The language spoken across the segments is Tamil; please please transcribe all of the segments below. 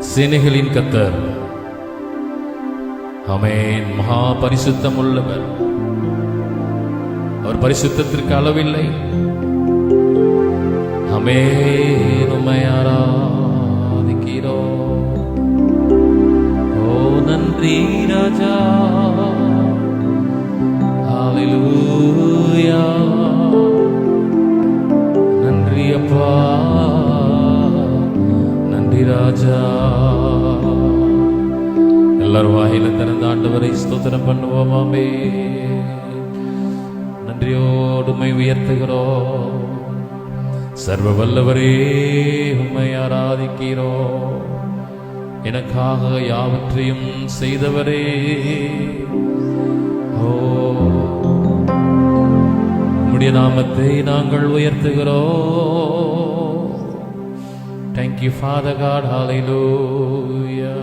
சேனைகளின் கர்த்தர் ஆமென். மகா பரிசுத்தம் உள்ளவர். அவர் பரிசுத்தத்திற்கு அளவில்லை. ஆமென். உம்மை ஆராதிக்கிறோம். ஓ நன்றி ராஜா. ஹல்லேலூயா. நன்றி அப்பா, நன்றி ராஜா. எல்லாரும் வாயில திறந்த ஆண்டவரை ஸ்தோத்திரம் பண்ணுவோமாமே. நன்றியோடு உம்மை உயர்த்துகிறோம். சர்வ வல்லவரே, உம்மை ஆராதிக்கிறோம். எனக்காக யாவற்றையும் செய்தவரே, ஓ உம்முடைய நாமத்தை நாங்கள் உயர்த்துகிறோம். Thank you, Father God. Hallelujah.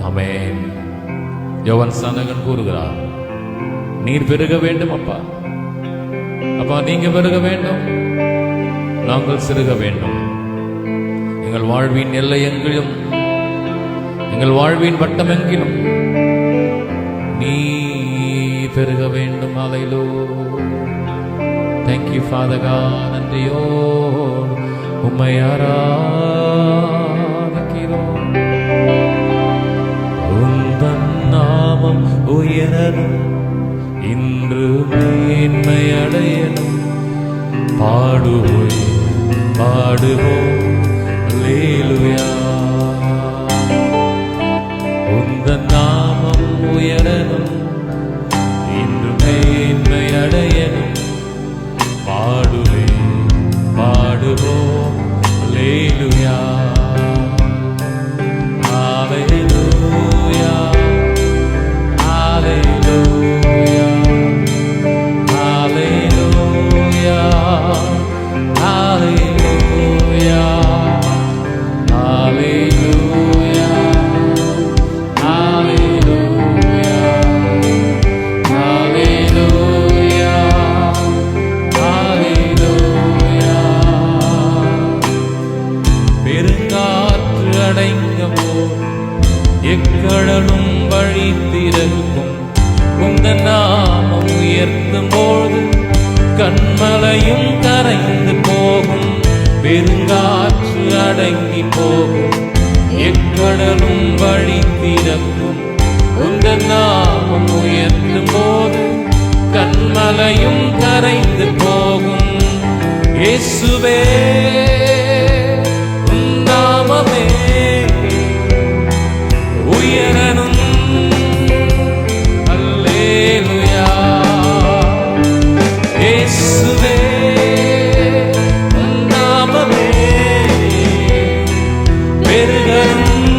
ஆமென். யோவான் ஸ்நானகன் கூறுகிறார், நீர் பெருக வேண்டும் அப்பா. அப்பா, நீங்க பெருக வேண்டும், நாங்கள் சிறுக வேண்டும். எங்கள் வாழ்வின் எல்லை எங்கிலும், எங்கள் வாழ்வின் வட்டம் எங்கிலும் நீ பெருக வேண்டும். ஹல்லேலூயா. Thank you, Father God. நன்றியோடு உம்மை ஆராதிக்கிறோம். உந்தன் நாமம் உயரணும், இன்று மேன்மை அடையணும். பாடுவோம் பாடுவோம் அல்லேலூயா. உந்தன் நாமம் உயரணும், இன்று மேன்மை அடையணும். பாடுவேன் பாடுவோம் அல்லேலூயா. ஹல்லேலூயா. ஹல்லேலூயா. ஹல்லேலூயா. ஹல்லேலூயா. ஹல்லேலூயா. ஹல்லேலூயா. ஹல்லேலூயா. ஹல்லேலூயா. பெருங்காற்று அடைங்கும் போது எக்கடலும் வழி திறக்கும். உந்தன் நாமம் உயர்த்தும் போது கண்மலையும் கரைந்து போகும். பெருங்காற்று அடங்கி போகும், எக்கடலும் வழி திறக்கும். உந்தன் நாமம் உயர்த்தும் போது கண்மலையும் கரைந்து போகும். இயேசுவே, உன் நாமமே உயரணும். அல்லேலூயா. இயேசுவே, உன் நாமமே பெருகணும்.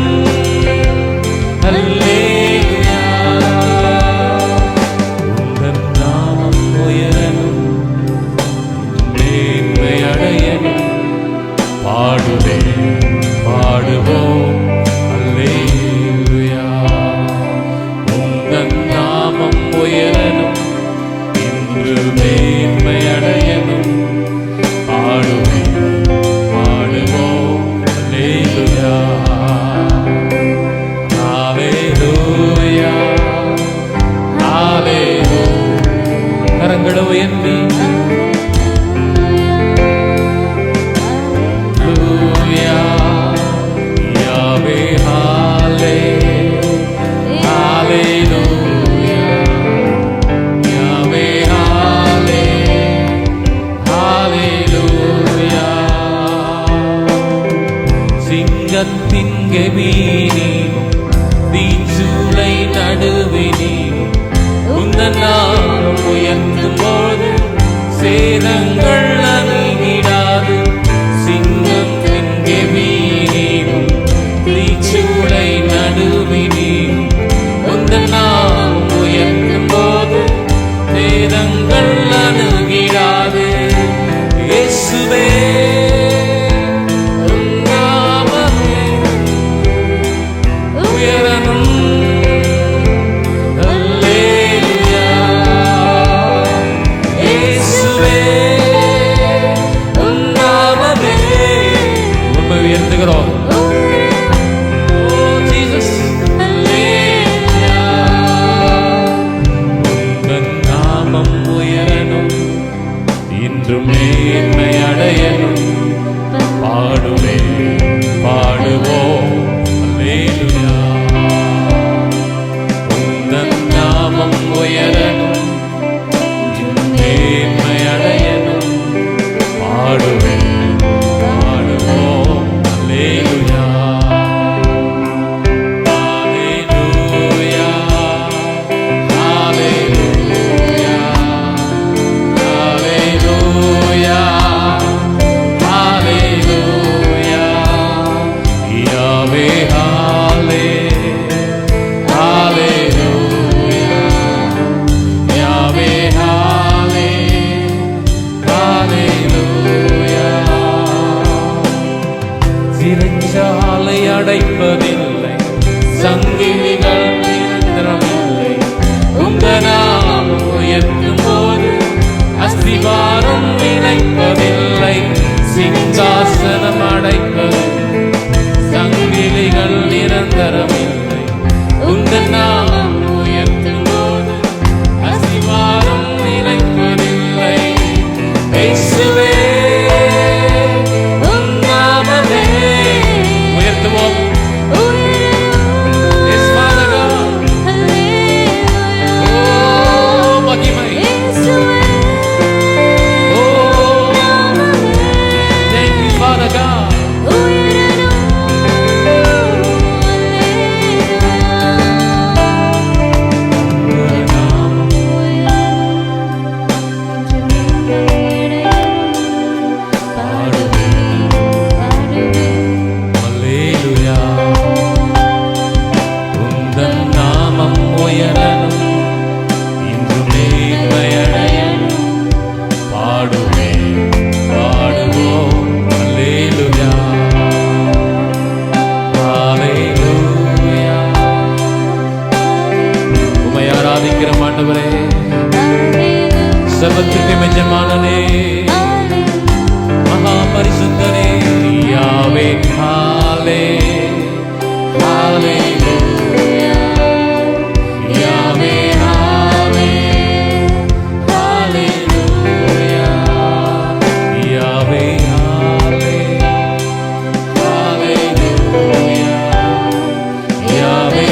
அல்லேலூயா. உந்தன் நாமம் உயரணும், மேன்மை அடையணும். பாடுவேன் பாடுவோம் அல்லேலூயா. உந்தன் நாமம் உயரணும், இன்று மேன்மை அடையணும். பாடுவேன் பாடுவோம் அல்லேலூயா. ஹல்லேலூயா. ஹல்லேலூயா. கரங்களை உயர்த்தி சிங்கத்தின் கெபீனிலும் தீச்சூளை நடுவினிலும் உந்தன் நாமம் உயர்த்தும் போது சேதங்கள் அணுகிடாது. சிங்கத்தின் கெபீனிலும் தீச்சூளை நடுவினிலும் உந்தன் நாமம் உயர்த்தும் போது சேதங்கள் அணுகிடாது. இயேசுவே, உயரணும். அல்லேலூயா. இயேசுவே, நாமம் உயரணும், இன்றும் மேன்மை அடையணும். பாடுவே பாடுவோம் அல்லேலூயா. உந்தன் நாமம் உயரணும், இன்றும் மேன்மை அடையணும். பாடுவே பாடுவோம் அல்லேலூயா. சிறைச்சாலை அடைப்பதில்லை, சங்கிலிகள் நிரந்தரமில்லை. உங்க நாமம் உயர்த்தும் போது அஸ்திவாரம் நிலைப்பதில்லை. சிங்காசனம் அடைப்பதில்லை, சங்கிலிகள் நிரந்தரமில்லை. உங்க நாமம் உயர்த்தும் போது அஸ்திவாரம் நிலைப்பதில்லை. இயேசுவே ஆண்டவரே, சர்வத்திற்கு எஜமானனே, மகா பரிசுத்தரே, யாவே ஹாலே ஹalleluya, யாவே ஹாலே ஹalleluya, யாவே ஹாலே ஹalleluya, யாவே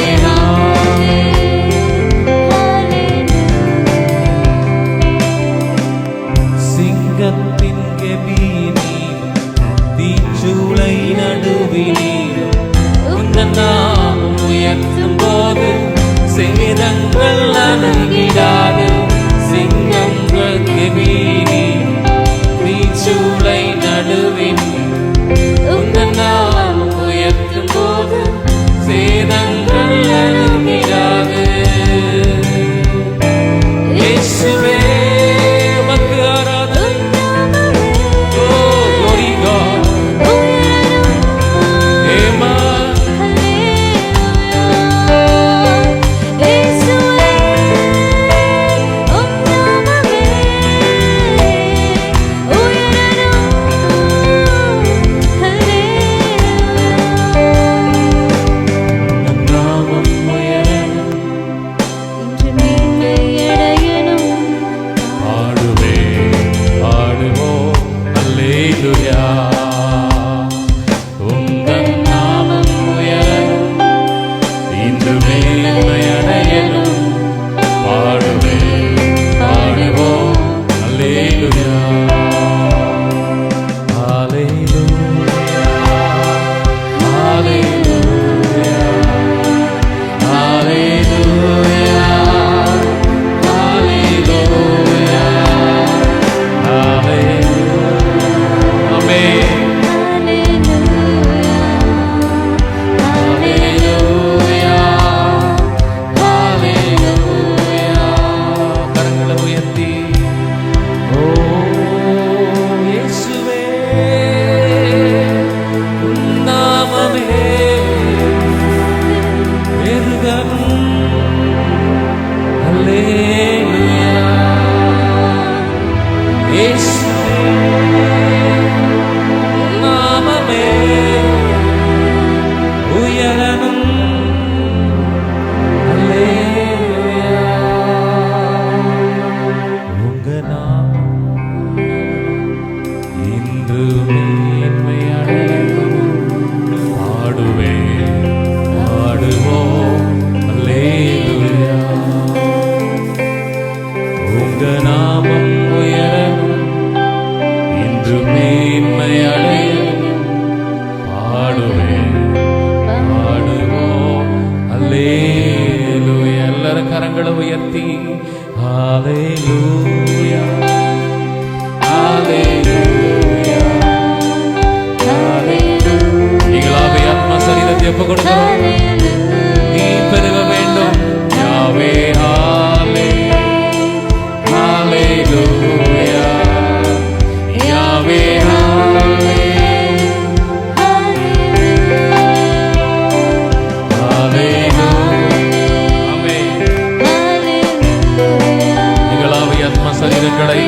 அபிஷேகங்களை,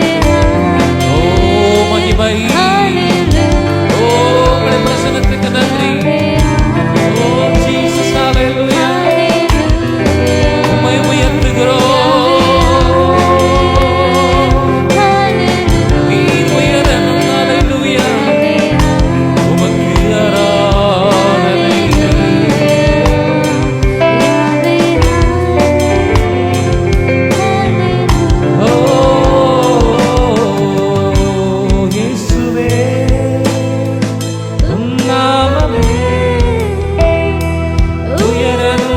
ஓ மகிமை, ஓ உம்முடைய பிரசன்னத்துக்கு நன்றி. ஓ ஜீசஸ், ஹalleluya. உம்மை உயர்த்துகிறோம். நீ உயரணும், ஹalleluya. உமக்கு ஆராதனை. ஓ இயேசுவே, உம் நாமமே உயரணும்.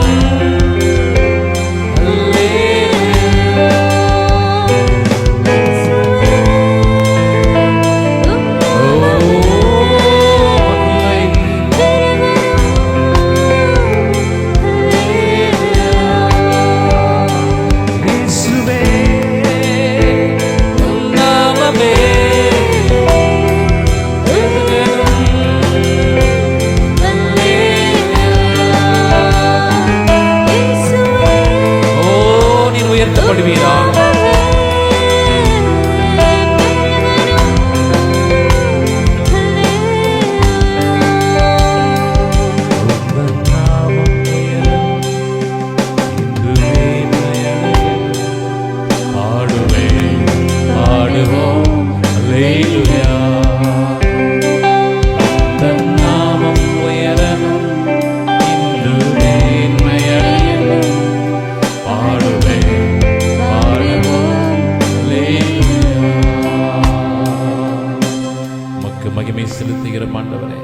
மகிமை செலுத்துகிற ஆண்டவரே,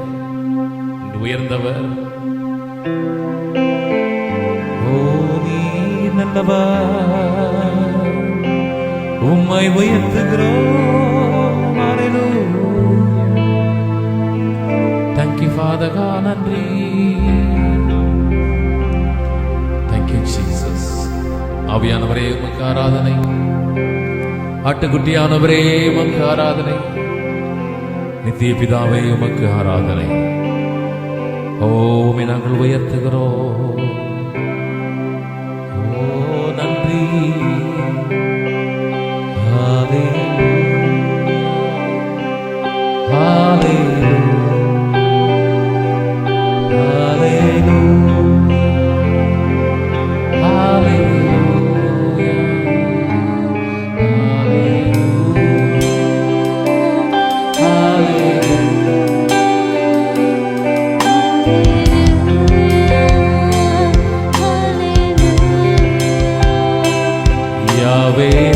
இன்று உயர்ந்தவர். ஓ நீ நல்லவர், உம்மை உயர்த்துகிறோம். ஹalleluya. Thank you Father God, நன்றி. Thank you Jesus. ஆவியானவரே உமக்கு ஆராதனை. ஆட்டுக்குட்டியானவரே உமக்கு ஆராதனை. நித்திய பிதாவே உமக்கு ஆராதனை. ஓ உம்மை நாங்கள் உயர்த்துகிறோம். ஓ நன்றி. ஹalleluya, ஹalleluya, ஹalleluya, ஹalleluya, Yahweh,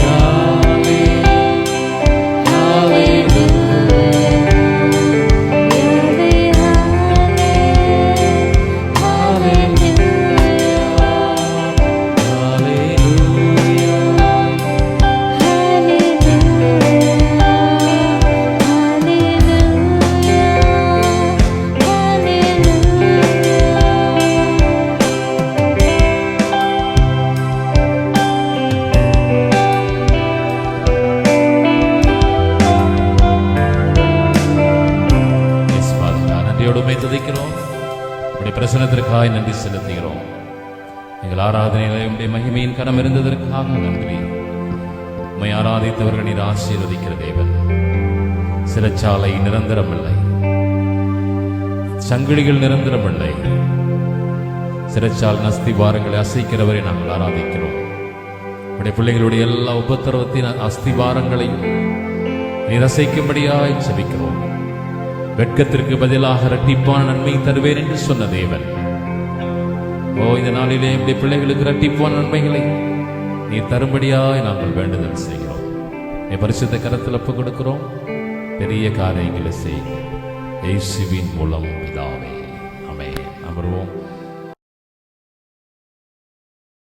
துதிக்கிறோம். உடைய பிரசன்னத்திற்காக நன்றி செலுத்துகிறோம். எங்கள் ஆராதனைகளை உடைய மகிமையின் கரம் இருந்ததற்காக நன்றி. உம்மை ஆராதித்தவர்கள் நீர் ஆசீர்வதிக்கிற தேவன். சிறைச்சாலை நிரந்தரமில்லை, சங்கிலிகள் நிரந்தரமில்லை. சிறைச்சால் அஸ்திபாரங்களை அசைக்கிறவரை நாங்கள் ஆராதிக்கிறோம். உடைய பிள்ளைகளுடைய எல்லா உபத்திரவத்தின் அஸ்திபாரங்களையும் நீர் அசைக்கும்படியாய் செபிக்கிறோம். வெட்கத்திற்கு பதிலாக இரட்டிப்பான நன்மை தருவேன் என்று சொன்ன தேவன், ஓ இந்த நாளிலே என்னுடைய பிள்ளைகளுக்கு இரட்டிப்பான நன்மைகளை நீ தரும்படியாய் நாங்கள் வேண்டுதல் செய்கிறோம். நீ பரிசுத்த கரத்தில் ஒப்புக் கொடுக்கிறோம். பெரிய காரியங்களை செய்ய இயேசுவின் மூலம் பிதாவே, ஆமென். அமர்வோம்.